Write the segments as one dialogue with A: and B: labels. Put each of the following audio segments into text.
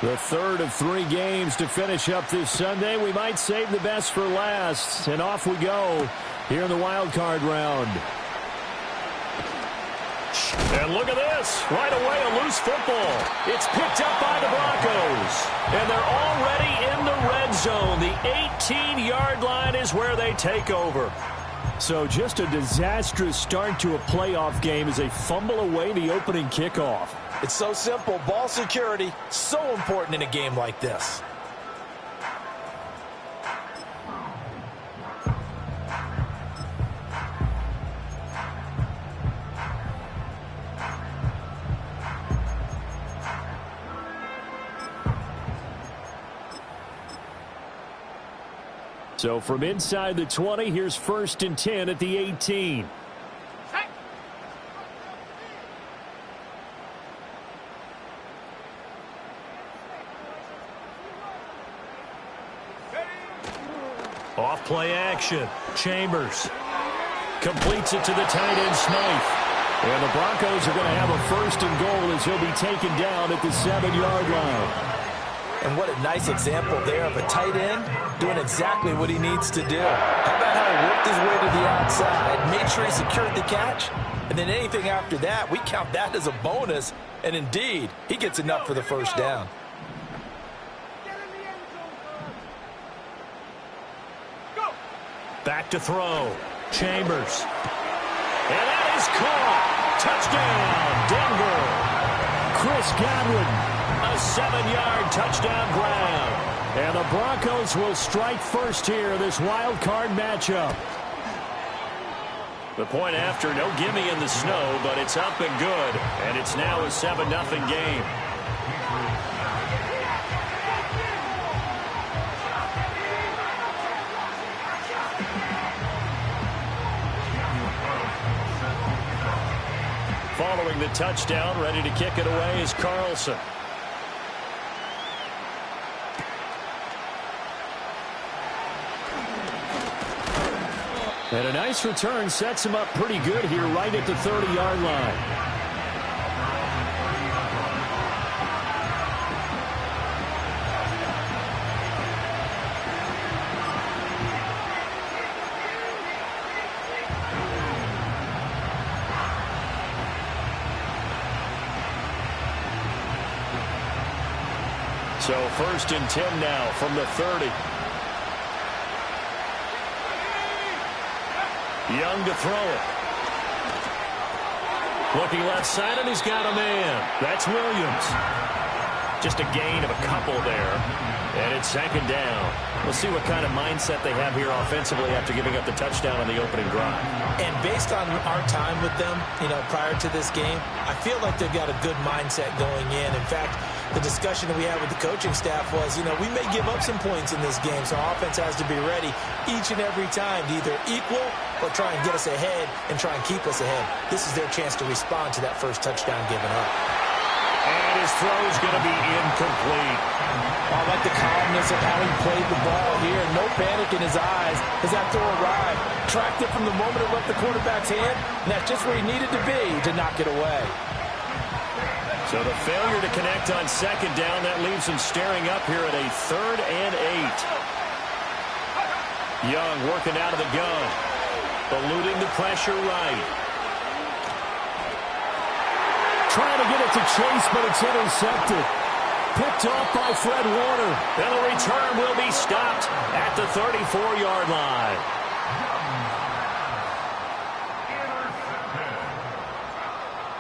A: The third of 3 games to finish up this Sunday. We might save the best for last. And off we go here in the wild card round. And look at this. Right away, a loose football. It's picked up by the Broncos. And they're already in the red zone. The 18-yard line is where they take over. So just a disastrous start to a playoff game as they fumble away the opening kickoff.
B: It's so simple. Ball security, so important in a game like this.
A: So from inside the 20, here's 1st and 10 at the 18. Off play action. Chambers completes it to the tight end Smythe. And the Broncos are going to have a 1st and goal as he'll be taken down at the 7-yard line.
B: And what a nice example there of a tight end doing exactly what he needs to do. How about how he worked his way to the outside, made sure he secured the catch, and then anything after that, we count that as a bonus. And indeed, he gets enough for the 1st down.
A: Back to throw. Chambers. And that is caught. Touchdown, Denver. Chris Godwin. A 7-yard touchdown grab. And the Broncos will strike first here, this wild card matchup. The point after, no gimme in the snow, but it's up and good. And it's now a 7-0 game. Following the touchdown, ready to kick it away is Carlson. And a nice return sets him up pretty good here right at the 30-yard line. So 1st and 10 now from the 30. Young to throw it. Looking left side, and he's got a man. That's Williams. Just a gain of a couple there. And it's 2nd down. We'll see what kind of mindset they have here offensively after giving up the touchdown on the opening drive.
B: And based on our time with them, prior to this game, I feel like they've got a good mindset going in. In fact, the discussion that we had with the coaching staff was, we may give up some points in this game, so our offense has to be ready each and every time to either equal or try and get us ahead and try and keep us ahead. This is their chance to respond to that first touchdown given up.
A: And his throw is going to be incomplete.
B: I like the calmness of how he played the ball here. No panic in his eyes as that throw arrived. Tracked it from the moment it left the quarterback's hand, and that's just where he needed to be to knock it away.
A: So the failure to connect on 2nd down, that leaves him staring up here at a 3rd and 8. Young working out of the gun. Eluding the pressure right. Trying to get it to Chase, but it's intercepted. Picked off by Fred Warner. And the return will be stopped at the 34-yard line.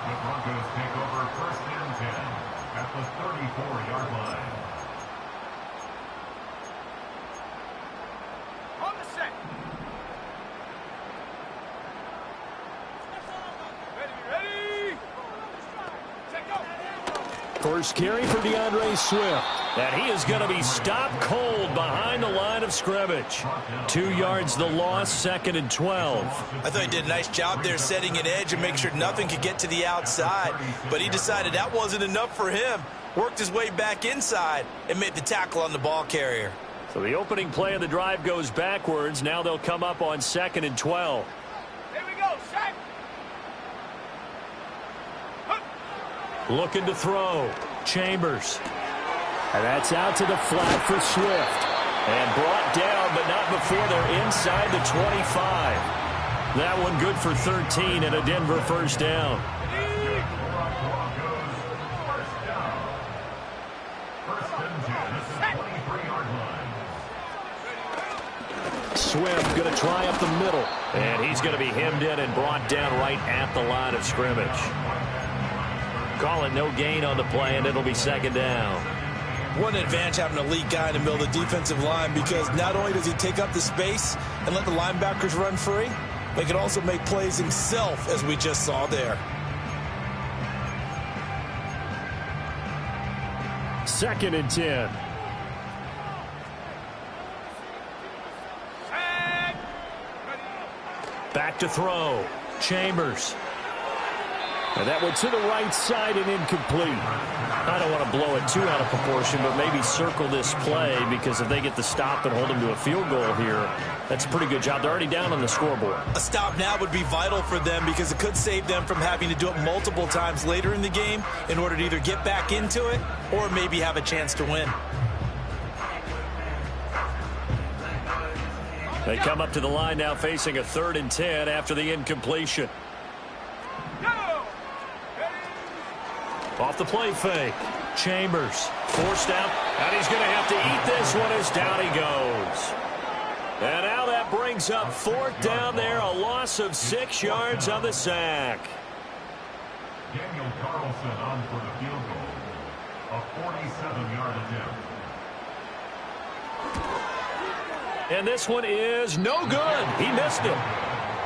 C: The Broncos take over 1st and 10 at the 34-yard line.
D: On the set. Ready. Check go.
A: First carry for DeAndre Swift. And he is going to be stopped cold behind the line of scrimmage. 2 yards the loss, 2nd and 12.
B: I thought he did a nice job there setting an edge and make sure nothing could get to the outside. But he decided that wasn't enough for him. Worked his way back inside and made the tackle on the ball carrier.
A: So the opening play of the drive goes backwards. Now they'll come up on 2nd and 12.
D: Here we go, set.
A: Looking to throw. Chambers. And that's out to the flat for Swift. And brought down, but not before they're inside the 25. That one good for 13 and a Denver first down. Swift going to try up the middle. And he's going to be hemmed in and brought down right at the line of scrimmage. Call it no gain on the play, and it'll be second down.
B: What an advantage having an elite guy in the middle of the defensive line, because not only does he take up the space and let the linebackers run free, but he can also make plays himself, as we just saw there.
A: Second and 10. Back to throw. Chambers. And that one to the right side and incomplete. I don't want to blow it too out of proportion, but maybe circle this play, because if they get the stop and hold them to a field goal here, that's a pretty good job. They're already down on the scoreboard.
B: A stop now would be vital for them, because it could save them from having to do it multiple times later in the game in order to either get back into it or maybe have a chance to win.
A: They come up to the line now facing a 3rd and 10 after the incompletion. Off the play fake. Chambers forced out, and he's going to have to eat this one as down he goes. And now that brings up 4th down there, a loss of 6 yards on the sack.
C: Daniel Carlson on for the field goal. A 47-yard attempt.
A: And this one is no good. He missed it.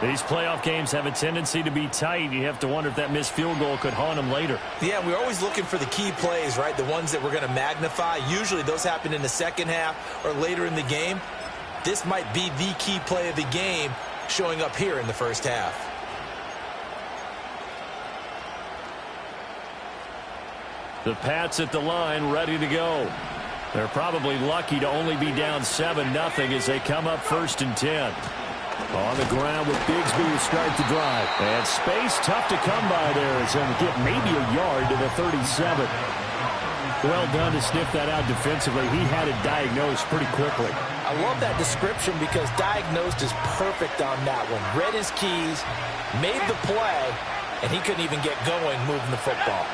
A: These playoff games have a tendency to be tight. You have to wonder if that missed field goal could haunt him later.
B: Yeah, we're always looking for the key plays, right? The ones that we're going to magnify. Usually those happen in the second half or later in the game. This might be the key play of the game showing up here in the first half.
A: The Pats at the line, ready to go. They're probably lucky to only be down 7-0 as they come up 1st and 10. On the ground with Bigsby to start the drive. And space tough to come by there as they'll get maybe a yard to the 37. Well done to sniff that out defensively. He had it diagnosed pretty quickly.
B: I love that description, because diagnosed is perfect on that one. Read his keys, made the play, and he couldn't even get going moving the football.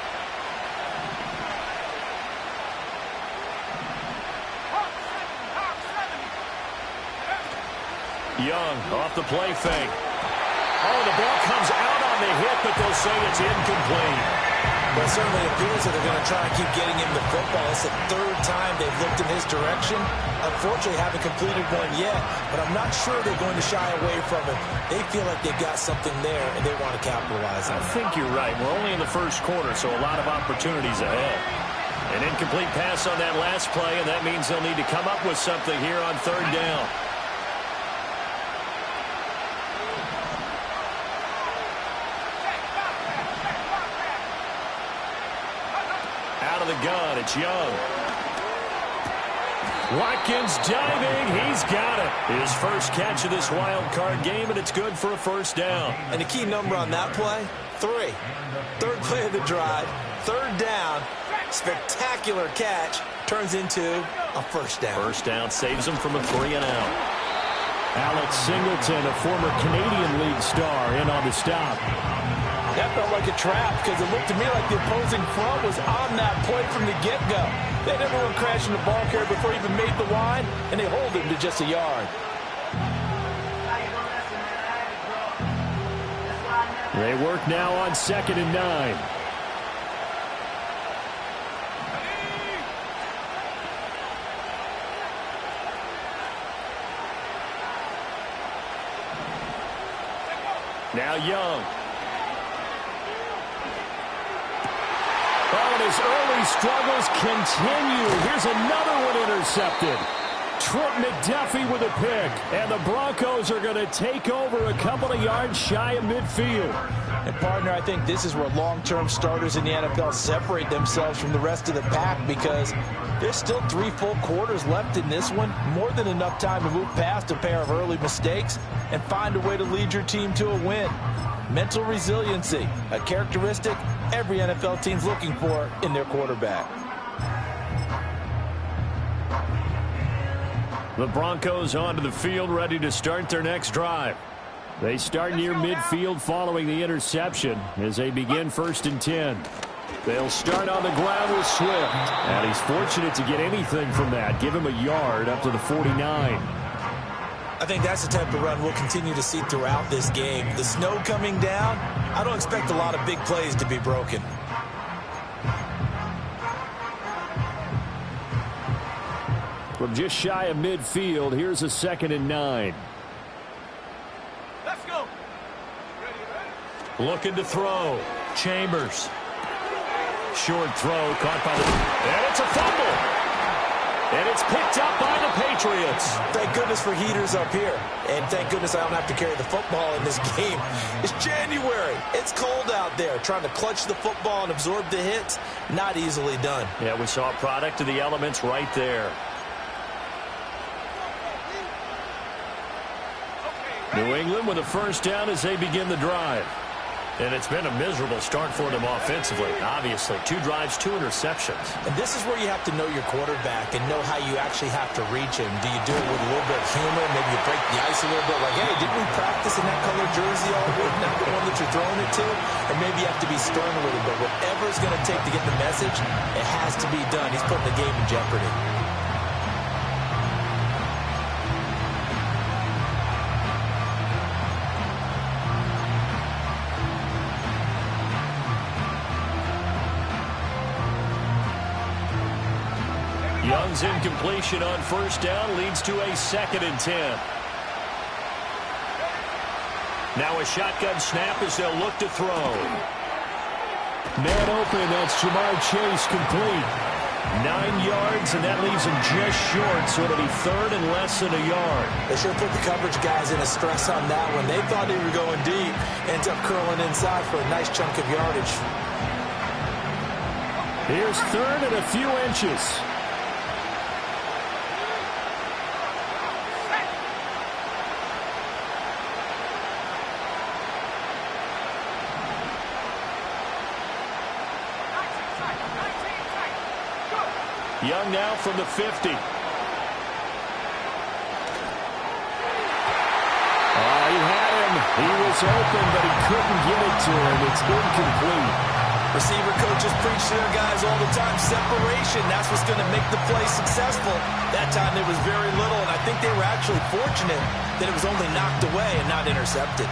A: Young off the play fake. Oh, the ball comes out on the hit, but they'll say it's incomplete.
B: Well, it certainly appears that they're going to try and keep getting him the football. It's the 3rd time they've looked in his direction. Unfortunately, haven't completed one yet, but I'm not sure they're going to shy away from it. They feel like they've got something there, and they want to capitalize on it.
A: I think you're right. We're only in the first quarter, so a lot of opportunities ahead. An incomplete pass on that last play, and that means they'll need to come up with something here on 3rd down. Out of the gun, it's Young. Watkins diving, he's got it. His first catch of this wild card game, and it's good for a 1st down.
B: And the key number on that play, 3. 3rd play of the drive, 3rd down, spectacular catch, turns into a 1st down.
A: 1st down saves him from a 3-and-out. Alex Singleton, a former Canadian League star, in on the stop.
B: That felt like a trap, because it looked to me like the opposing front was on that play from the get-go. They had everyone crashing the ball carrier before he even made the line, and they hold him to just a yard.
A: They work now on 2nd and 9. Now Young. Oh, and his early struggles continue. Here's another one intercepted. Trent McDuffie with a pick. And the Broncos are going to take over a couple of yards shy of midfield.
B: And, partner, I think this is where long-term starters in the NFL separate themselves from the rest of the pack, because there's still 3 full quarters left in this one. More than enough time to move past a pair of early mistakes and find a way to lead your team to a win. Mental resiliency, a characteristic every NFL team's looking for in their quarterback.
A: The Broncos onto the field, ready to start their next drive. They start near midfield following the interception as they begin 1st and 10. They'll start on the ground with Swift. And he's fortunate to get anything from that. Give him a yard up to the 49.
B: I think that's the type of run we'll continue to see throughout this game. The snow coming down, I don't expect a lot of big plays to be broken.
A: From just shy of midfield, here's a 2nd and 9.
D: Let's go.
A: Looking to throw. Chambers. Short throw caught by the... And it's a fumble. And it's picked up by the Patriots.
B: Thank goodness for heaters up here. And thank goodness I don't have to carry the football in this game. It's January. It's cold out there. Trying to clutch the football and absorb the hits, not easily done.
A: Yeah, we saw a product of the elements right there. New England with a 1st down as they begin the drive. And it's been a miserable start for them offensively. Obviously, 2 drives, 2 interceptions.
B: And this is where you have to know your quarterback and know how you actually have to reach him. Do you do it with a little bit of humor? Maybe you break the ice a little bit. Like, hey, didn't we practice in that color jersey all week? Not the one that you're throwing it to? Or maybe you have to be stern with him. But whatever it's going to take to get the message, it has to be done. He's putting the game in jeopardy.
A: Young's incompletion on 1st down leads to a 2nd and 10. Now a shotgun snap as they'll look to throw. Man open, that's Jamar Chase complete. 9 yards, and that leaves him just short, so it'll be 3rd and less than a yard.
B: They sure put the coverage guys in a stress on that one. They thought they were going deep, ends up curling inside for a nice chunk of yardage.
A: Here's 3rd and a few inches. Young now from the 50. He had him. He was open, but he couldn't get it to him. It's incomplete.
B: Receiver coaches preach to their guys all the time. Separation, that's what's going to make the play successful. That time there was very little, and I think they were actually fortunate that it was only knocked away and not intercepted.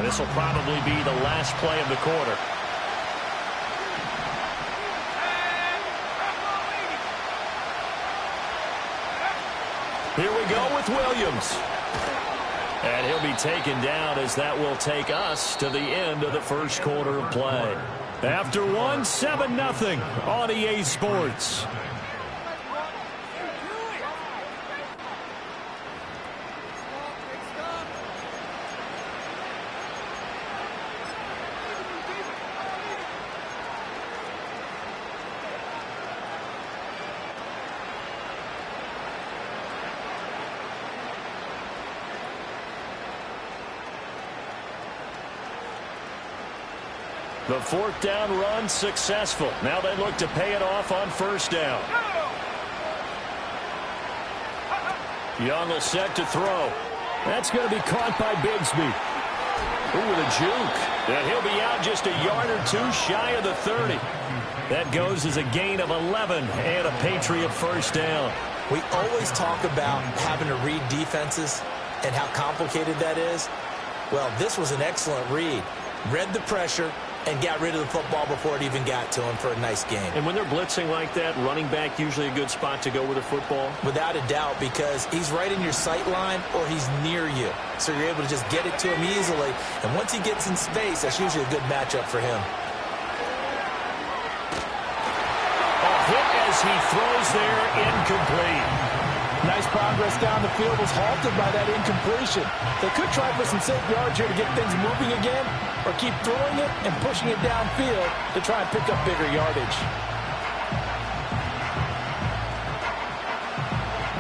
A: This will probably be the last play of the quarter. Here we go with Williams. And he'll be taken down as that will take us to the end of the 1st quarter of play. After 1, 7-0 on EA Sports. The 4th down run successful. Now they look to pay it off on 1st down. Young will set to throw. That's going to be caught by Bigsby. Ooh, with a juke. And he'll be out just a yard or 2 shy of the 30. That goes as a gain of 11 and a Patriot 1st down.
B: We always talk about having to read defenses and how complicated that is. Well, this was an excellent read. Read the pressure, and got rid of the football before it even got to him for a nice game.
A: And when they're blitzing like that, running back usually a good spot to go with the football?
B: Without a doubt, because he's right in your sight line or he's near you. So you're able to just get it to him easily. And once he gets in space, that's usually a good matchup for him.
A: Hit as he throws there, incomplete.
E: Nice progress down the field was halted by that incompletion. They could try for some safe yards here to get things moving again, or keep throwing it and pushing it downfield to try and pick up bigger yardage.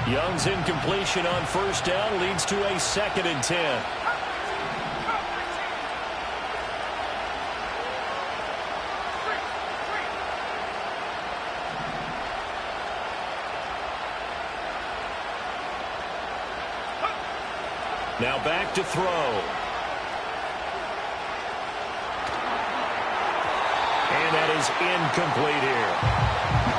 A: Young's incompletion on first down leads to a 2nd and 10. Now back to throw. And that is incomplete here.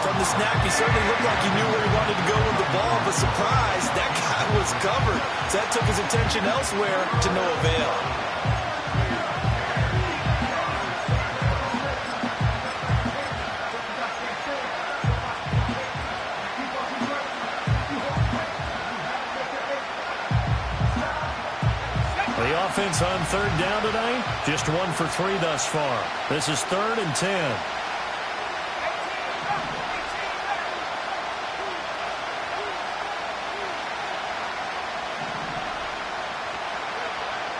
B: From the snap, he certainly looked like he knew where he wanted to go with the ball, but surprise, that guy was covered. So that took his attention elsewhere to no avail.
A: The offense on 3rd down tonight, just 1 for 3 thus far. This is 3rd and 10.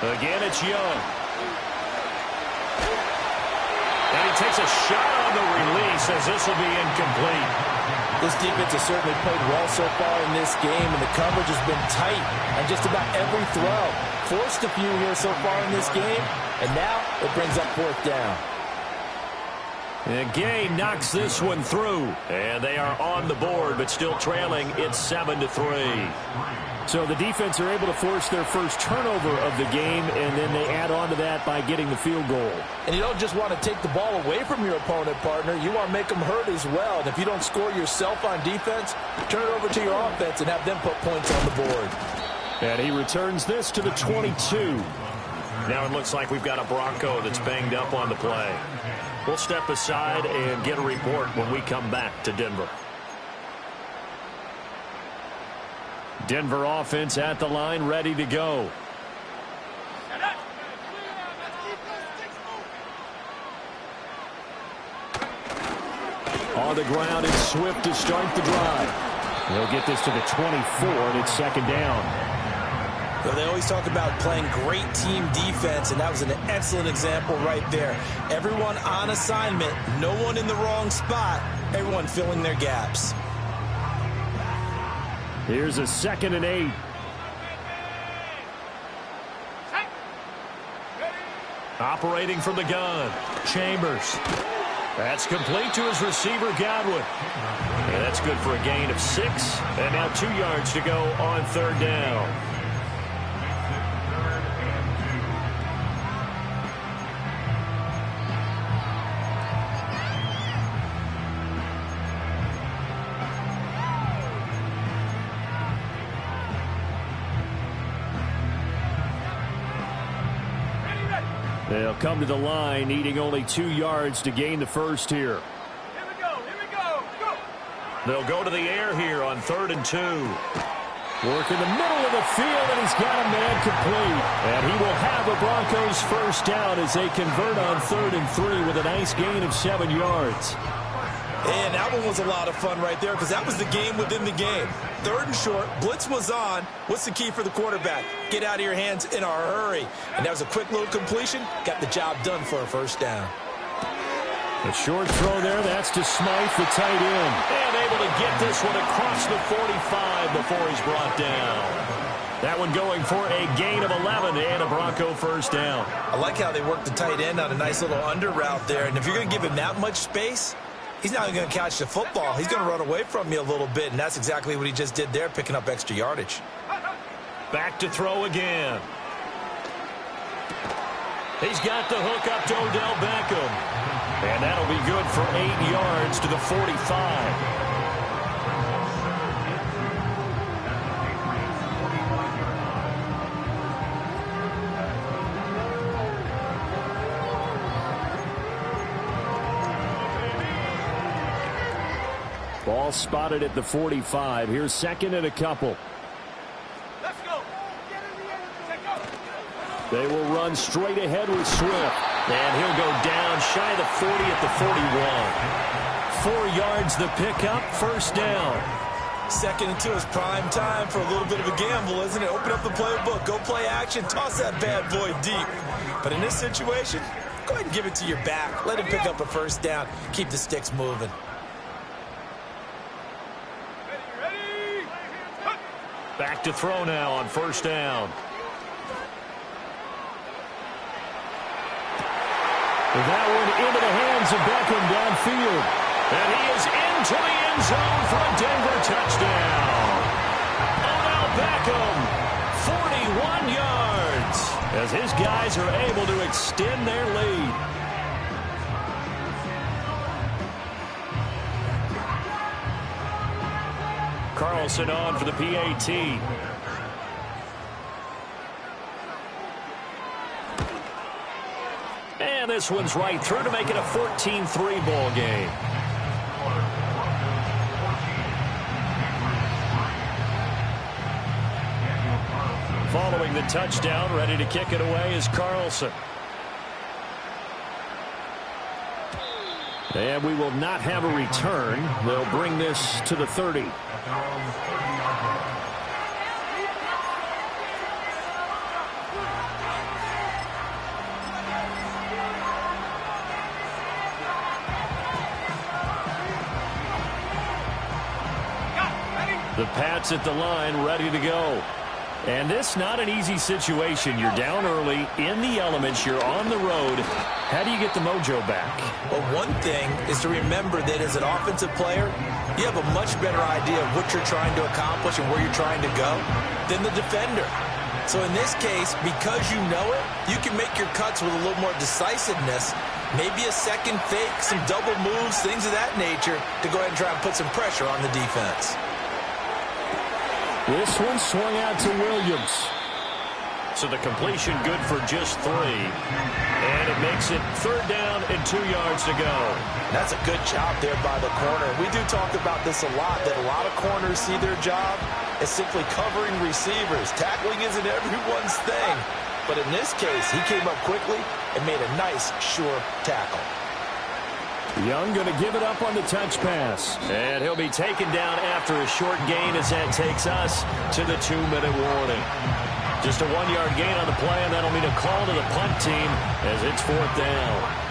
A: Again, it's Young. And he takes a shot on the release as this will be incomplete.
E: This defense has certainly played well so far in this game, and the coverage has been tight on just about every throw. Forced a few here so far in this game, and now it brings up 4th down.
A: And Gay knocks this one through, and they are on the board, but still trailing. It's 7-3.
F: So the defense are able to force their first turnover of the game, and then they add on to that by getting the field goal.
E: And you don't just want to take the ball away from your opponent, partner. You want to make them hurt as well. And if you don't score yourself on defense, turn it over to your offense and have them put points on the board.
F: And he returns this to the 22.
A: Now it looks like we've got a Bronco that's banged up on the play. We'll step aside and get a report when we come back to Denver.
F: Denver offense at the line, ready to go. On the ground, it's Swift to start the drive. They'll get this to the 24, and it's 2nd down.
B: Well, they always talk about playing great team defense, and that was an excellent example right there. Everyone on assignment, no one in the wrong spot, everyone filling their gaps.
F: Here's a 2nd and 8.
A: Operating from the gun, Chambers. That's complete to his receiver, Godwin. And that's good for a gain of 6. And now 2 yards to go on 3rd down.
F: They'll come to the line, needing only 2 yards to gain the first here.
D: Here we go, go!
A: They'll go to the air here on 3rd and 2.
F: Work in the middle of the field, and he's got a man complete. And he will have a Broncos first down as they convert on 3rd and 3 with a nice gain of 7 yards.
B: And that one was a lot of fun right there because that was the game within the game. 3rd and short, blitz was on. What's the key for the quarterback? Get out of your hands in a hurry. And that was a quick little completion. Got the job done for a first down.
F: A short throw there. That's to Smythe, the tight end.
A: And able to get this one across the 45 before he's brought down. That one going for a gain of 11 and a Bronco first down.
B: I like how they worked the tight end on a nice little under route there. And if you're going to give him that much space, he's not even going to catch the football. He's going to run away from you a little bit, and that's exactly what he just did there, picking up extra yardage.
A: Back to throw again. He's got the hook up to Odell Beckham. And that'll be good for 8 yards to the 45.
F: Ball spotted at the 45. Here's second and a couple.
D: Let's go.
F: They will run straight ahead with Swift. And he'll go down shy of the 40 at the 41. 4 yards the pickup, first down.
B: 2nd and 2 is prime time for a little bit of a gamble, isn't it? Open up the playbook, go play action, toss that bad boy deep. But in this situation, go ahead and give it to your back. Let him pick up a first down. Keep the sticks moving.
D: Ready.
A: Back to throw now on first down.
F: That one into the hands of Beckham downfield.
A: And he is into the end zone for a Denver touchdown. Odell Beckham, 41 yards, as his guys are able to extend their lead. Carlson on for the PAT. And this one's right through to make it a 14-3 ball game. Following the touchdown, ready to kick it away is Carlson. And we will not have a return. They'll bring this to the 30. The Pats at the line, ready to go. And this not an easy situation. You're down early, in the elements, you're on the road. How do you get the mojo back?
B: Well, one thing is to remember that as an offensive player, you have a much better idea of what you're trying to accomplish and where you're trying to go than the defender. So in this case, because you know it, you can make your cuts with a little more decisiveness, maybe a second fake, some double moves, things of that nature, to go ahead and try and put some pressure on the defense.
F: This one swung out to Williams.
A: So the completion good for just 3. And it makes it 3rd down and 2 yards to go.
B: That's a good job there by the corner. We do talk about this a lot, that a lot of corners see their job as simply covering receivers. Tackling isn't everyone's thing. But in this case, he came up quickly and made a nice, sure tackle.
F: Young going to give it up on the touch pass.
A: And he'll be taken down after a short gain as that takes us to the 2-minute warning. Just a 1-yard gain on the play, and that'll mean a call to the punt team as it's 4th down.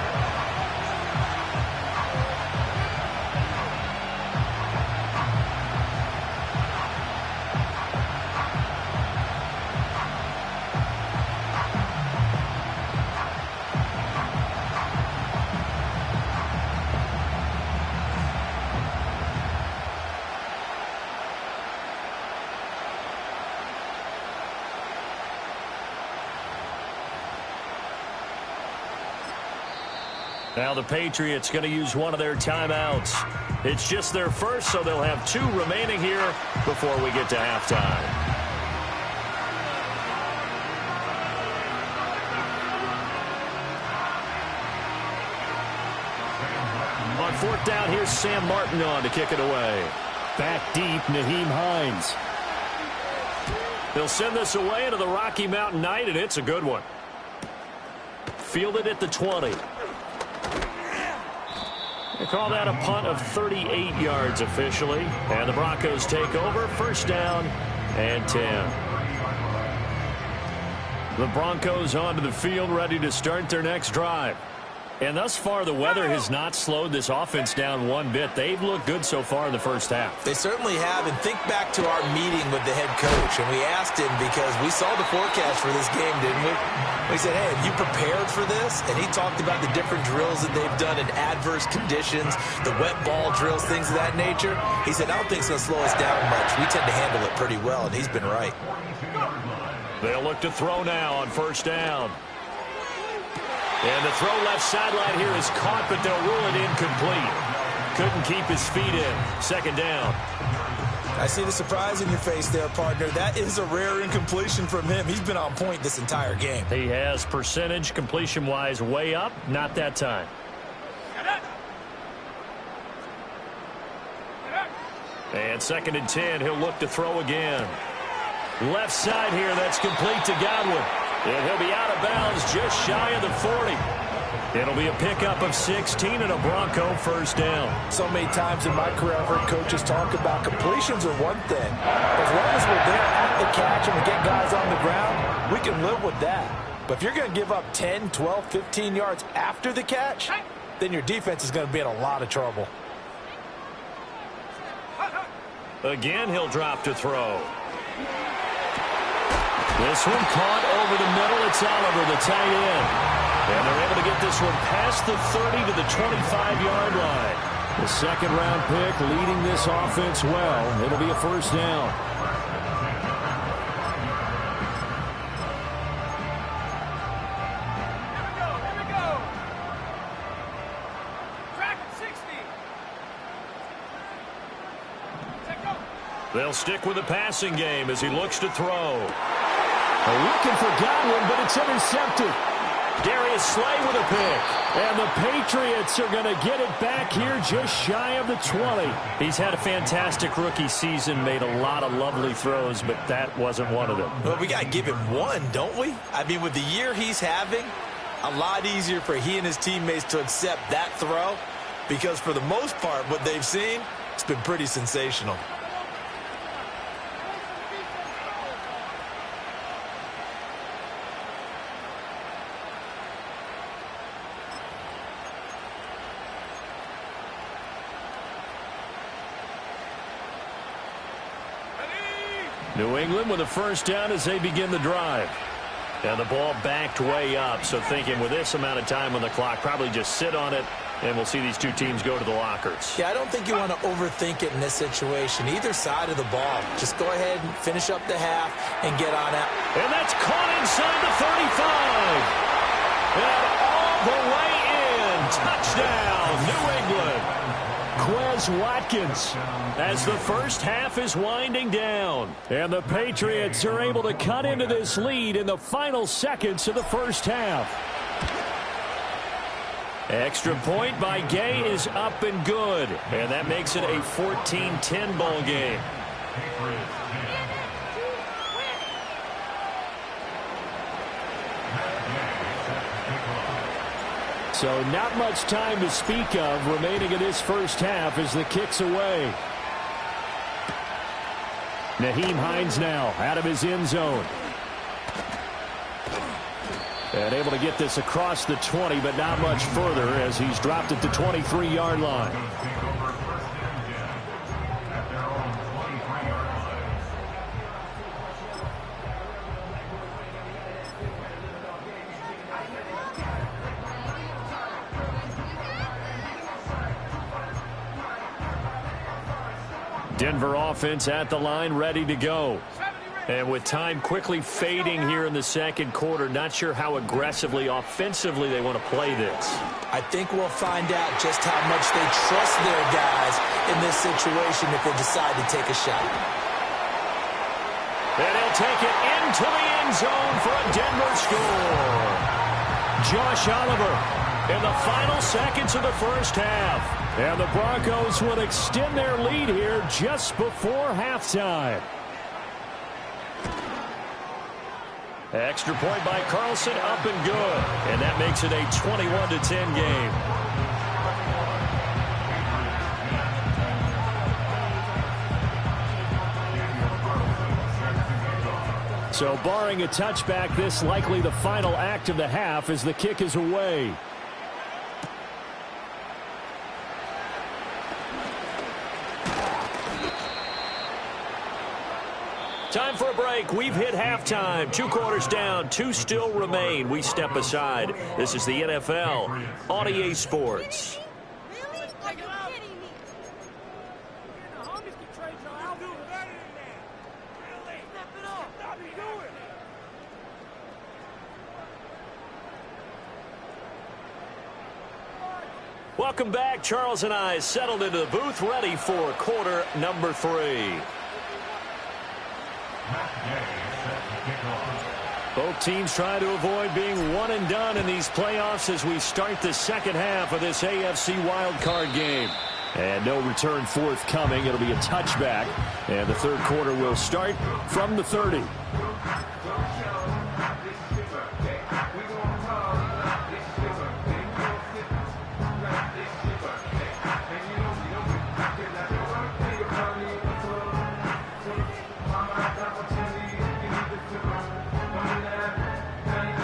A: Now the Patriots going to use one of their timeouts. It's just their first, so they'll have 2 remaining here before we get to halftime. On 4th down, here's Sam Martin on to kick it away.
F: Back deep, Nyheim Hines.
A: They'll send this away into the Rocky Mountain night, and it's a good one. Fielded at the 20. They call that a punt of 38 yards officially. And the Broncos take over. 1st down and 10. The Broncos onto the field, ready to start their next drive. And thus far, the weather has not slowed this offense down one bit. They've looked good so far in the first half.
B: They certainly have. And think back to our meeting with the head coach. And we asked him, because we saw the forecast for this game, didn't we? We said, hey, have you prepared for this? And he talked about the different drills that they've done in adverse conditions, the wet ball drills, things of that nature. He said, I don't think it's going to slow us down much. We tend to handle it pretty well, and he's been right.
A: They'll look to throw now on 1st down. And the throw left sideline here is caught, but they'll rule it incomplete. Couldn't keep his feet in. 2nd down.
B: I see the surprise in your face there, partner. That is a rare incompletion from him. He's been on point this entire game.
A: He has percentage completion-wise way up. Not that time. And 2nd and 10, he'll look to throw again. Left side here, that's complete to Godwin. And he'll be out of bounds just shy of the 40. It'll be a pickup of 16 and a Bronco first down.
E: So many times in my career, I've heard coaches talk about completions are one thing. As long as we're there at the catch and we get guys on the ground, we can live with that. But if you're going to give up 10, 12, 15 yards after the catch, then your defense is going to be in a lot of trouble.
A: Again, he'll drop to throw. This one caught over the middle. It's Oliver, the tight end. And they're able to get this one past the 30 to the 25-yard line. The 2nd-round pick leading this offense well. It'll be a first down.
D: Here we go. Track at 60. Take go.
A: They'll stick with the passing game as he looks to throw.
F: Looking for Godwin, but it's intercepted.
A: Darius Slay with a pick.
F: And the Patriots are going to get it back here just shy of the 20.
A: He's had a fantastic rookie season, made a lot of lovely throws, but that wasn't one of them.
B: Well, we got to give him one, don't we? I mean, with the year he's having, a lot easier for he and his teammates to accept that throw because for the most part, what they've seen, it's been pretty sensational.
A: New England with a first down as they begin the drive. And the ball backed way up, so thinking with this amount of time on the clock, probably just sit on it, and we'll see these two teams go to the lockers.
B: Yeah, I don't think you want to overthink it in this situation. Either side of the ball. Just go ahead and finish up the half and get on out.
A: And that's caught inside the 35. And all the way in. Touchdown, New England.
F: Quez Watkins.
A: As the first half is winding down.
F: And the Patriots are able to cut into this lead in the final seconds of the first half.
A: Extra point by Gay is up and good. And that makes it a 14-10 ball game.
F: So not much time to speak of remaining in this first half as the kick's away. Nyheim Hines now out of his end zone. And able to get this across the 20, but not much further as he's dropped at the 23-yard line.
A: Denver offense at the line, ready to go. And with time quickly fading here in the second quarter, not sure how aggressively, offensively they want to play this.
B: I think we'll find out just how much they trust their guys in this situation if they decide to take a shot.
A: And he'll take it into the end zone for a Denver score. Josh Oliver in the final seconds of the first half.
F: And the Broncos will extend their lead here just before halftime.
A: Extra point by Carlson, up and good. And that makes it a 21-10 game.
F: So barring a touchback, this likely the final act of the half as the kick is away.
A: Time for a break. We've hit halftime. 2 quarters down. 2 still remain. We step aside. This is the NFL on EA Sports. Welcome back. Charles and I settled into the booth, ready for quarter number 3. Both teams try to avoid being one and done in these playoffs as we start the second half of this AFC wildcard game.
F: And no return forthcoming. It'll be a touchback. And the third quarter will start from the 30.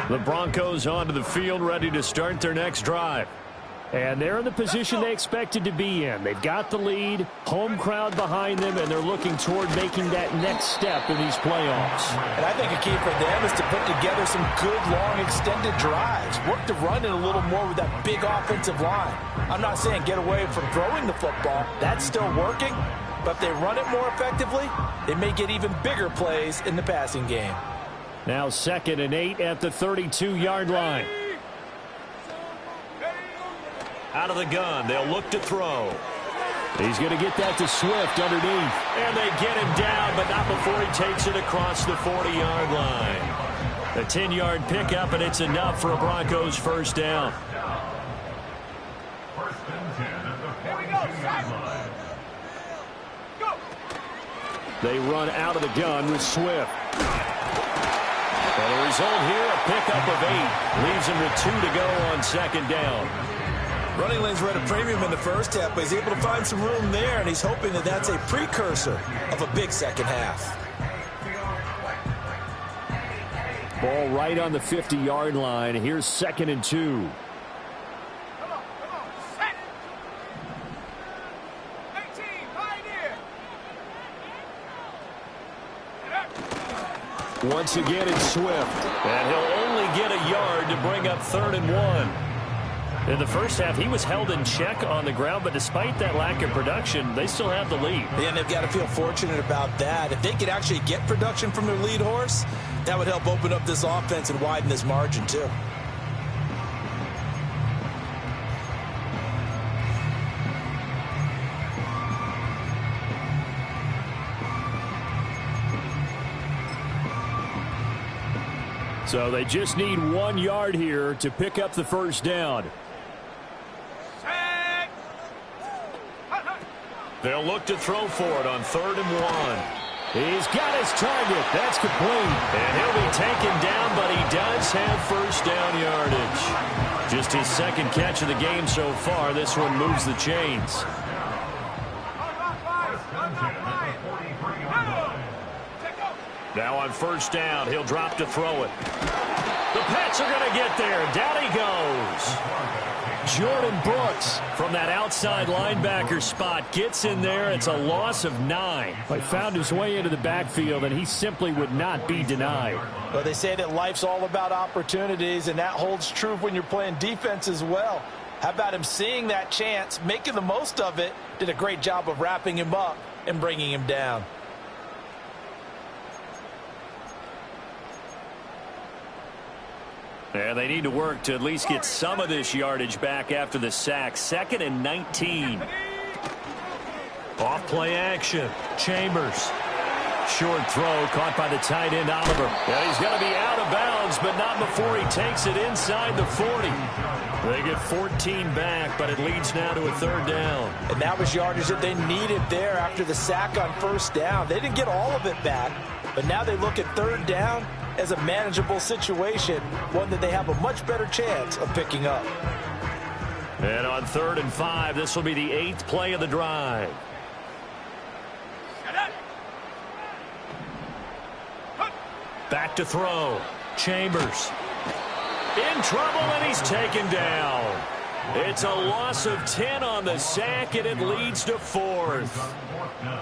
F: The Broncos onto the field, ready to start their next drive. And they're in the position they expected to be in. They've got the lead, home crowd behind them, and they're looking toward making that next step in these playoffs.
E: And I think a key for them is to put together some good, long, extended drives. Work the run in a little more with that big offensive line. I'm not saying get away from throwing the football. That's still working. But if they run it more effectively, they may get even bigger plays in the passing game.
F: Now 2nd and 8 at the 32-yard line.
A: Out of the gun, they'll look to throw.
F: He's going to get that to Swift underneath.
A: And they get him down, but not before he takes it across the 40-yard line. A 10-yard pickup, and it's enough for a Broncos first down.
C: First and 10 at the 42-yard line.
F: They run out of the gun with Swift.
A: And the result here, a pickup of 8. Leaves him with 2 to go on 2nd down.
B: Running lanes were at a premium in the first half, but he's able to find some room there, and he's hoping that that's a precursor of a big second half.
F: Ball right on the 50-yard line. Here's 2nd and 2.
D: Set. 18, pioneer.
F: Once again, it's Swift.
A: And he'll only get a yard to bring up 3rd and 1. In the first half, he was held in check on the ground, but despite that lack of production, they still have the lead.
B: And they've got to feel fortunate about that. If they could actually get production from their lead horse, that would help open up this offense and widen this margin, too.
F: So they just need 1 yard here to pick up the first down.
A: They'll look to throw for it on 3rd and 1.
F: He's got his target. That's complete.
A: And he'll be taken down, but he does have first down yardage. Just his 2nd catch of the game so far. This one moves the chains. Now on first down, he'll drop to throw it. The Pats are going to get there. Down he goes.
F: Jordan Brooks
A: from that outside linebacker spot gets in there. It's a loss of 9.
F: He found his way into the backfield, and he simply would not be denied.
E: Well, they say that life's all about opportunities, and that holds true when you're playing defense as well. How about him seeing that chance, making the most of it, did a great job of wrapping him up and bringing him down.
A: And they need to work to at least get some of this yardage back after the sack. 2nd and 19. Off play action. Chambers. Short throw caught by the tight end Oliver. And he's going to be out of bounds, but not before he takes it inside the 40. They get 14 back, but it leads now to a 3rd down.
E: And that was yardage that they needed there after the sack on first down. They didn't get all of it back, but now they look at 3rd down as a manageable situation, one that they have a much better chance of picking up.
A: And on 3rd and 5, this will be the 8th play of the drive. Back to throw. Chambers. In trouble, and he's taken down. It's a loss of 10 on the sack, and it leads to 4th.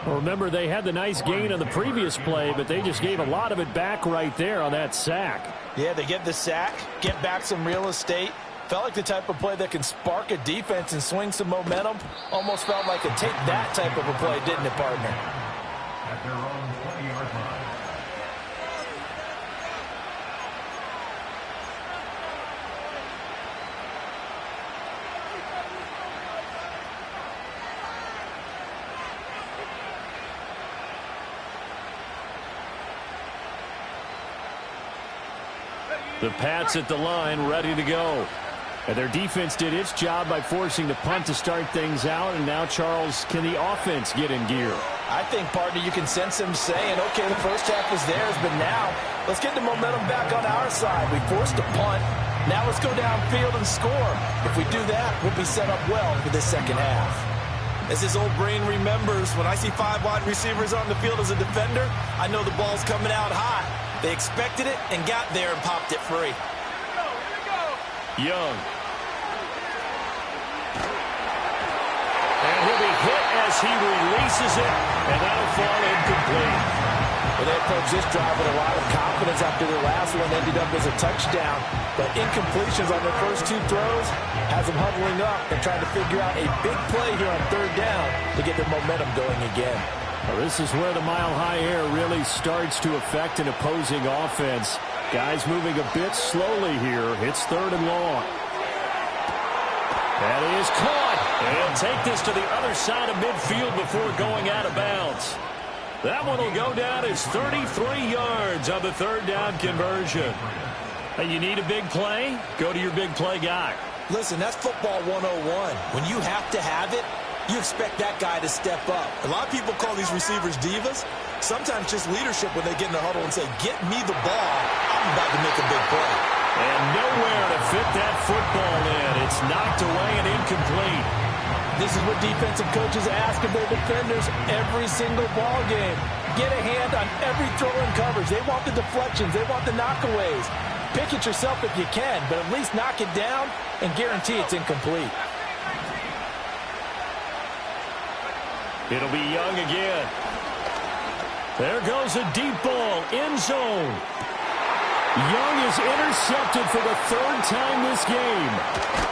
F: Well, remember, they had the nice gain on the previous play, but they just gave a lot of it back right there on that sack.
E: Yeah, they get the sack, get back some real estate. Felt like the type of play that can spark a defense and swing some momentum. Almost felt like a take that type of a play, didn't it, partner?
C: At their own 20-yard line.
A: The Pats at the line, ready to go.
F: And their defense did its job by forcing the punt to start things out. And now, Charles, can the offense get in gear?
E: I think, partner, you can sense them saying, okay, the first half was theirs, but now let's get the momentum back on our side. We forced a punt. Now let's go downfield and score. If we do that, we'll be set up well for this second half.
B: As his old brain remembers, when I see 5 wide receivers on the field as a defender, I know the ball's coming out hot. They expected it and got there and popped it free.
A: Young. And he'll be hit as he releases it, and that'll fall incomplete.
E: Well, they approached this drive with a lot of confidence after their last one ended up as a touchdown. But incompletions on their first 2 throws has them huddling up and trying to figure out a big play here on 3rd down to get their momentum going again.
F: Well, this is where the mile-high air really starts to affect an opposing offense. Guys moving a bit slowly here. It's 3rd and long.
A: And he is caught. And he'll take this to the other side of midfield before going out of bounds. That one will go down as 33 yards on the 3rd down conversion. Hey, you need a big play? Go to your big play guy.
B: Listen, that's football 101. When you have to have it, you expect that guy to step up. A lot of people call these receivers divas. Sometimes just leadership when they get in the huddle and say, get me the ball. I'm about to make a big play.
A: And nowhere to fit that football in. It's knocked away and incomplete.
E: This is what defensive coaches ask of their defenders every single ball game. Get a hand on every throw in coverage. They want the deflections. They want the knockaways. Pick it yourself if you can, but at least knock it down and guarantee it's incomplete.
A: It'll be Young again. There goes a deep ball, end zone. Young is intercepted for the 3rd time this game.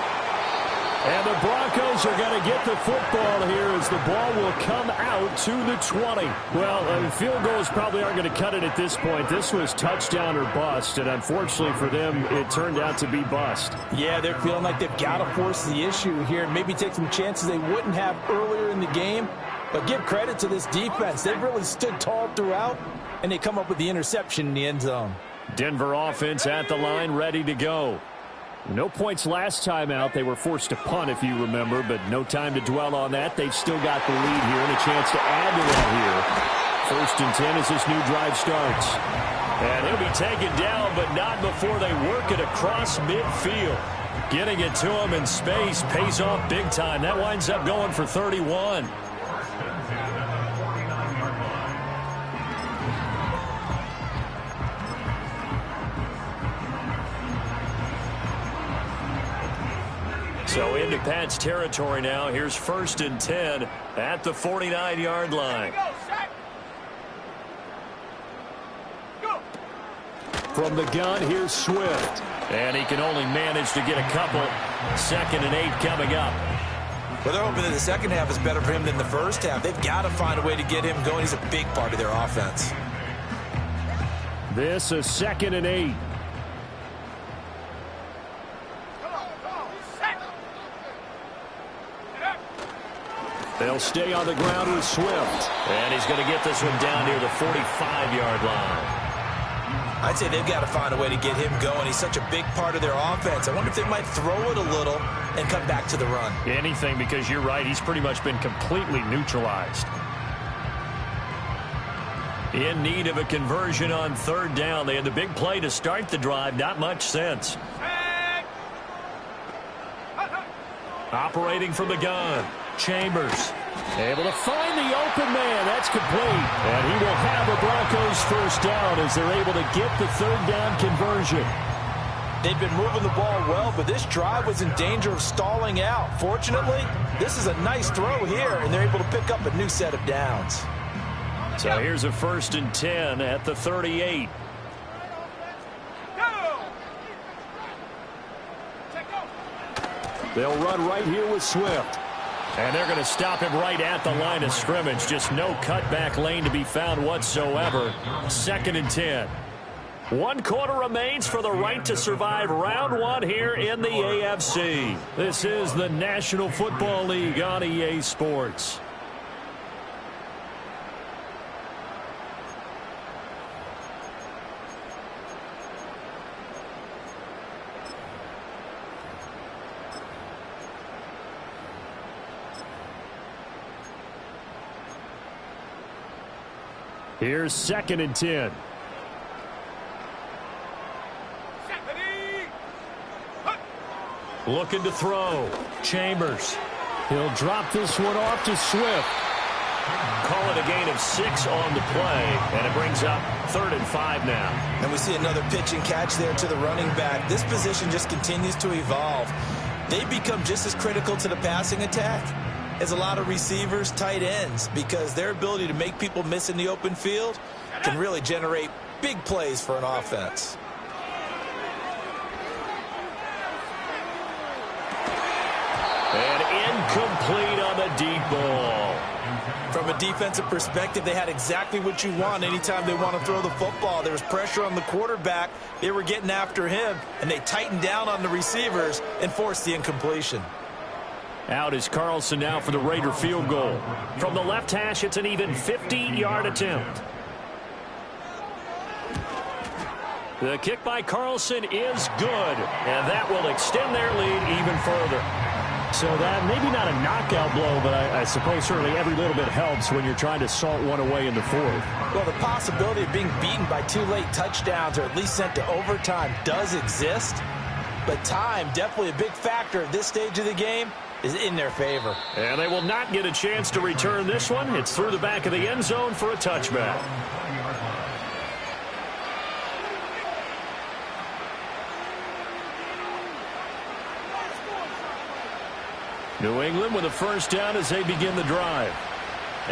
A: And the Broncos are going to get the football here as the ball will come out to the 20. Well, field goals probably aren't going to cut it at this point. This was touchdown or bust, and unfortunately for them, it turned out to be bust.
E: Yeah, they're feeling like they've got to force the issue here and maybe take some chances they wouldn't have earlier in the game. But give credit to this defense. They've really stood tall throughout, and they come up with the interception in the end zone.
F: Denver offense at the line, ready to go. No points last time out. They were forced to punt, if you remember, but no time to dwell on that. They've still got the lead here and a chance to add to that here. 1st and 10 as this new drive starts.
A: And he'll be taken down, but not before they work it across midfield. Getting it to him in space pays off big time. That winds up going for 31. So into Pat's territory now. Here's 1st and 10 at the 49-yard line.
F: From the gun, here's Swift.
A: And he can only manage to get a couple. 2nd and 8 coming up.
B: Well, they're hoping that the second half is better for him than the first half. They've got to find a way to get him going. He's a big part of their offense.
F: This is 2nd and 8. They'll stay on the ground with Swift.
A: And he's going to get this one down near the 45-yard line.
B: I'd say they've got to find a way to get him going. He's such a big part of their offense. I wonder if they might throw it a little and come back to the run.
A: Anything, because you're right. He's pretty much been completely neutralized. In need of a conversion on 3rd down. They had the big play to start the drive. Not much sense. Operating from the gun. Chambers able to find the open man. That's complete. And he will have a Broncos 1st down as they're able to get the 3rd down conversion.
E: They've been moving the ball well, but this drive was in danger of stalling out. Fortunately, this is a nice throw here, and they're able to pick up a new set of downs.
A: So here's a 1st and 10 at the 38.
F: They'll run right here with Swift.
A: And they're going to stop him right at the line of scrimmage. Just no cutback lane to be found whatsoever. 2nd and 10. 1 quarter remains for the right to survive round 1 here in the AFC. This is the National Football League on EA Sports.
F: Here's 2nd and 10.
A: Looking to throw. Chambers.
F: He'll drop this one off to Swift.
A: Call it a gain of 6 on the play, and it brings up 3rd and 5 now.
B: And we see another pitch and catch there to the running back. This position just continues to evolve. They become just as critical to the passing attack as a lot of receivers, tight ends, because their ability to make people miss in the open field can really generate big plays for an offense.
A: And incomplete on the deep ball.
B: From a defensive perspective, they had exactly what you want anytime they want to throw the football. There was pressure on the quarterback. They were getting after him, and they tightened down on the receivers and forced the incompletion.
A: Out is Carlson now for the Raider field goal. From the left hash, it's an even 50-yard attempt. The kick by Carlson is good, and that will extend their lead even further.
F: So that maybe not a knockout blow, but I suppose certainly every little bit helps when you're trying to salt one away in the 4th.
B: Well, the possibility of being beaten by 2 late touchdowns or at least sent to overtime does exist, but time, definitely a big factor at this stage of the game, is in their favor.
A: And they will not get a chance to return this one. It's through the back of the end zone for a touchback. New England with a first down as they begin the drive.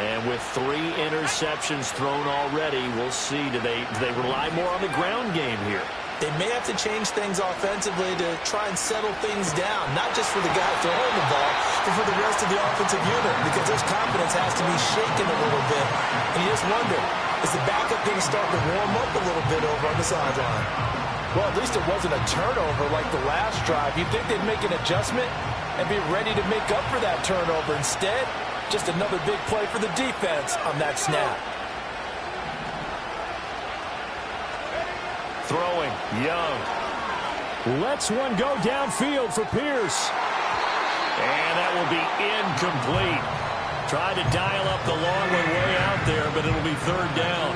A: And with 3 interceptions thrown already, we'll see. Do they rely more on the ground game here?
B: They may have to change things offensively to try and settle things down, not just for the guy throwing the ball, but for the rest of the offensive unit, because their confidence has to be shaken a little bit. And you just wonder, is the backup going to start to warm up a little bit over on the sideline?
E: Well, at least it wasn't a turnover like the last drive. You'd think they'd make an adjustment and be ready to make up for that turnover. Instead, just another big play for the defense on that snap.
A: Throwing, Young.
F: Lets one go downfield for Pierce.
A: And that will be incomplete. Tried to dial up the long way out there, but it'll be 3rd down.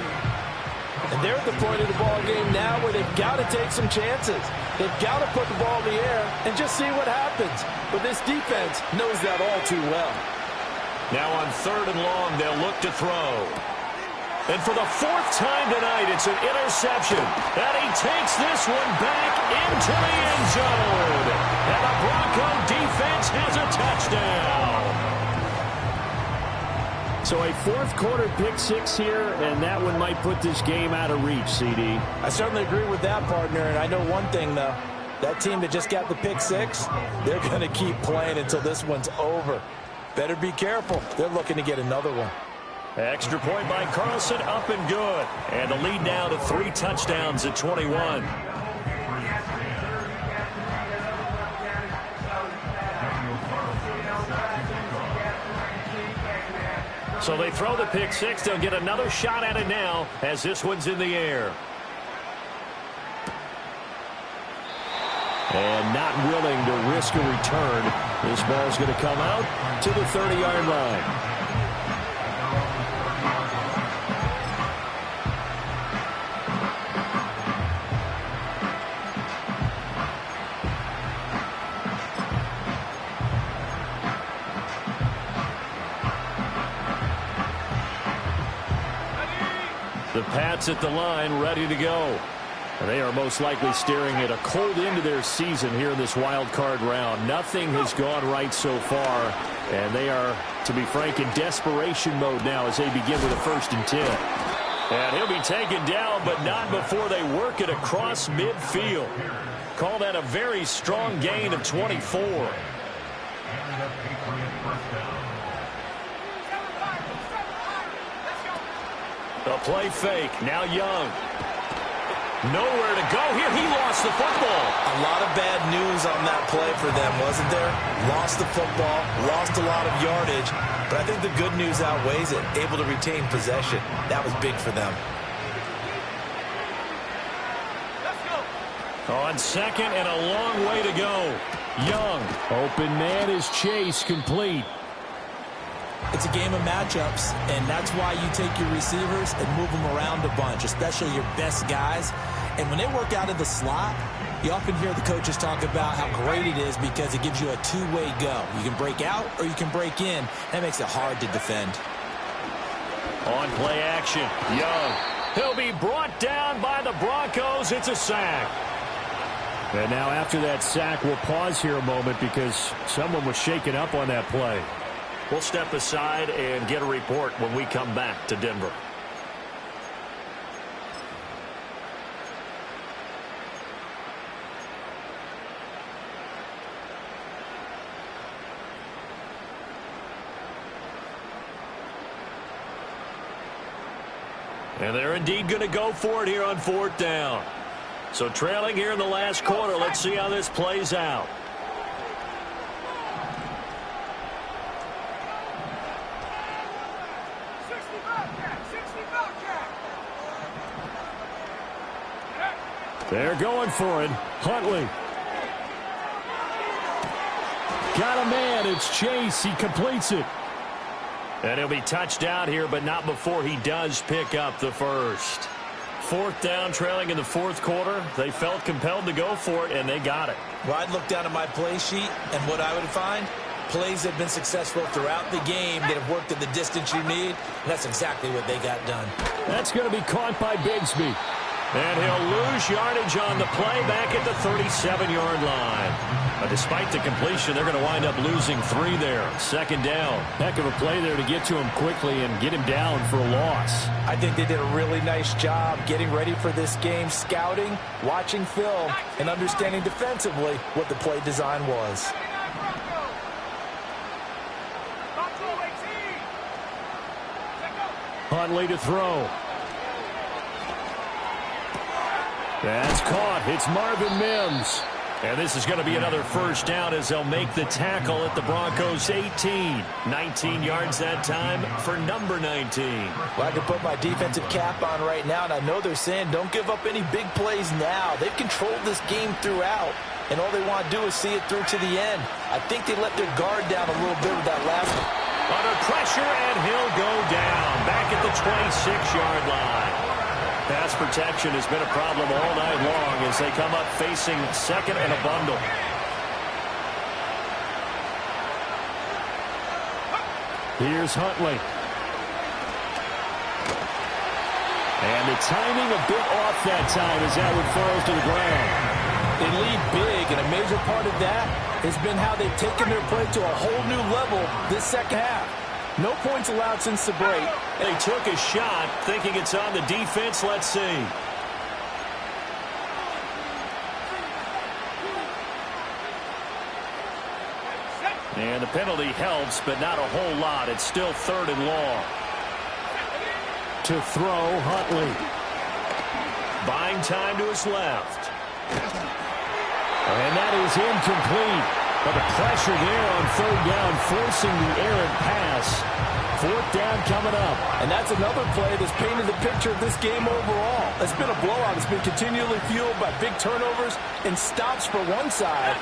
E: And they're at the point of the ball game now where they've got to take some chances. They've got to put the ball in the air and just see what happens. But this defense knows that all too well.
A: Now on 3rd and long, they'll look to throw. And for the 4th time tonight, it's an interception. And he takes this one back into the end zone. And the Bronco defense has a touchdown.
F: So a 4th quarter pick 6 here, and that one might put this game out of reach, CD.
E: I certainly agree with that, partner. And I know one thing, though. That team that just got the pick 6, they're going to keep playing until this one's over. Better be careful. They're looking to get another one.
A: Extra point by Carlson, up and good. And the lead now to 3 touchdowns at 21. So they throw the pick 6. They'll get another shot at it now as this one's in the air.
F: And not willing to risk a return. This ball's going to come out to the 30-yard line.
A: The Pats at the line, ready to go. And they are most likely staring at a cold end to their season here in this wild card round. Nothing has gone right so far, and they are, to be frank, in desperation mode now as they begin with a 1st and 10. And he'll be taken down, but not before they work it across midfield. Call that a very strong gain of 24. The play fake. Now Young. Nowhere to go here. He lost the football.
B: A lot of bad news on that play for them, wasn't there? Lost the football, lost a lot of yardage, but I think the good news outweighs it. Able to retain possession. That was big for them.
A: On 2nd and a long way to go. Young.
F: Open man is Chase, complete.
B: It's a game of matchups, and that's why you take your receivers and move them around a bunch, especially your best guys. And when they work out of the slot, you often hear the coaches talk about how great it is because it gives you a two-way go. You can break out or you can break in. That makes it hard to defend.
A: On play action, Young. He'll be brought down by the Broncos. It's a sack.
F: And now after that sack, we'll pause here a moment because someone was shaken up on that play.
A: We'll step aside and get a report when we come back to Denver. And they're indeed going to go for it here on 4th down. So trailing here in the last quarter. Let's see how this plays out.
F: They're going for it. Huntley. Got a man. It's Chase. He completes it.
A: And he'll be touched out here, but not before he does pick up the first. 4th down, trailing in the 4th quarter. They felt compelled to go for it, and they got it.
B: Well, I'd look down at my play sheet, and what I would find, plays that have been successful throughout the game that have worked at the distance you need, and that's exactly what they got done.
F: That's going to be caught by Bigsby.
A: And he'll lose yardage on the play back at the 37-yard line. But despite the completion, they're going to wind up losing 3 there. 2nd down.
F: Heck of a play there to get to him quickly and get him down for a loss.
E: I think they did a really nice job getting ready for this game, scouting, watching film, and understanding defensively what the play design was.
F: Huntley to throw. That's caught. It's Marvin Mims.
A: And this is going to be another 1st down as they'll make the tackle at the Broncos 18. 19 yards that time for number 19.
E: Well, I can put my defensive cap on right now, and I know they're saying don't give up any big plays now. They've controlled this game throughout, and all they want to do is see it through to the end. I think they let their guard down a little bit with that last one.
A: Under pressure, and he'll go down back at the 26-yard line. Pass protection has been a problem all night long as they come up facing 2nd and a bundle.
F: Here's Huntley. And the timing a bit off that time as that one falls to the ground.
E: They lead big, and a major part of that has been how they've taken their play to a whole new level this 2nd half. No points allowed since the break.
A: They took a shot thinking it's on the defense. Let's see. And the penalty helps, but not a whole lot. It's still 3rd and long.
F: To throw, Huntley.
A: Buying time to his left.
F: And that is incomplete. But the pressure there on 3rd down, forcing the errant pass. 4th down coming up.
E: And that's another play that's painted the picture of this game overall. It's been a blowout. It's been continually fueled by big turnovers and stops for one side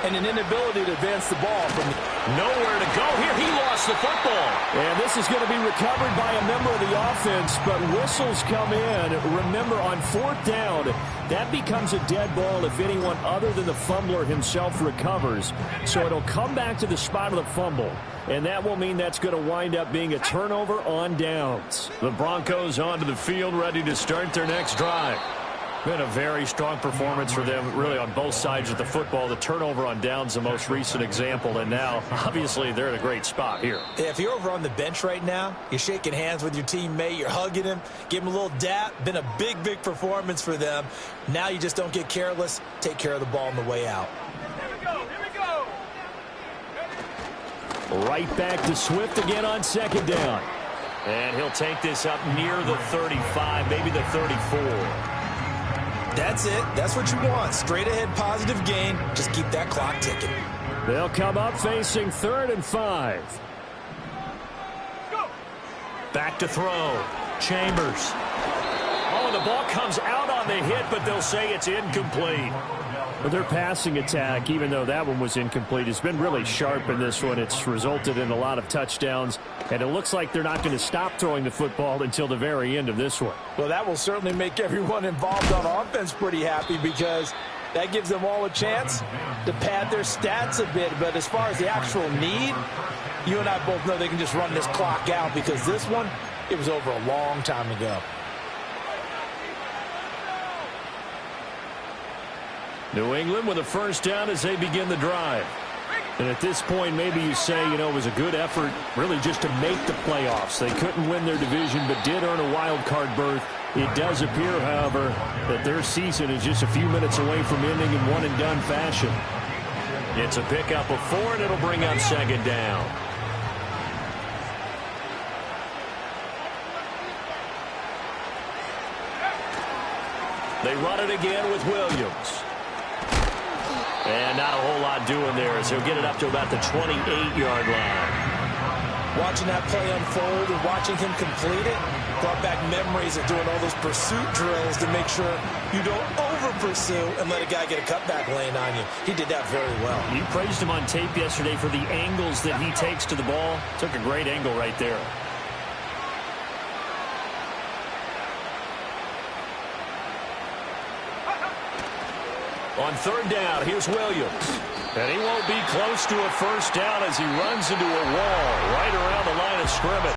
E: and an inability to advance the ball from
A: nowhere to go here. He lost the football.
F: And this is going to be recovered by a member of the offense, but whistles come in. Remember, on 4th down, that becomes a dead ball if anyone other than the fumbler himself recovers. So it'll come back to the spot of the fumble, and that will mean that's going to wind up being a turnover on downs. The Broncos onto the field, ready to start their next drive. Been a very strong performance for them, really, on both sides of the football. The turnover on downs, the most recent example, and now, obviously, they're in a great spot here.
B: Yeah, if you're over on the bench right now, you're shaking hands with your teammate, you're hugging him, give him a little dap. Been a big, big performance for them. Now you just don't get careless. Take care of the ball on the way out.
D: Here we go.
F: Right back to Swift again on 2nd down.
A: And he'll take this up near the 35, maybe the 34.
B: That's it. That's what you want. Straight ahead positive gain. Just keep that clock ticking.
F: They'll come up facing 3rd and 5.
D: Go.
A: Back to throw. Chambers. Oh, the ball comes out on the hit, but they'll say it's incomplete.
F: But their passing attack, even though that one was incomplete, has been really sharp in this one. It's resulted in a lot of touchdowns And it looks like they're not going to stop throwing the football until the very end of this one.
E: Well, that will certainly make everyone involved on offense pretty happy because that gives them all a chance to pad their stats a bit. But as far as the actual need, you and I both know they can just run this clock out because this one, it was over a long time ago.
F: New England with a first down as they begin the drive. And at this point, maybe you say, you know, it was a good effort really just to make the playoffs. They couldn't win their division, but did earn a wild card berth. It does appear, however, that their season is just a few minutes away from ending in one-and-done fashion. It's a pickup of 4, and it'll bring up second down. They run it again with Williams. And not a whole lot doing there as he'll get it up to about the 28-yard line.
B: Watching that play unfold and watching him complete it brought back memories of doing all those pursuit drills to make sure you don't over-pursue and let a guy get a cutback lane on you. He did that very well.
F: You praised him on tape yesterday for the angles that he takes to the ball. Took a great angle right there. On third down, here's Williams. And he won't be close to a first down as he runs into a wall right around the line of scrimmage.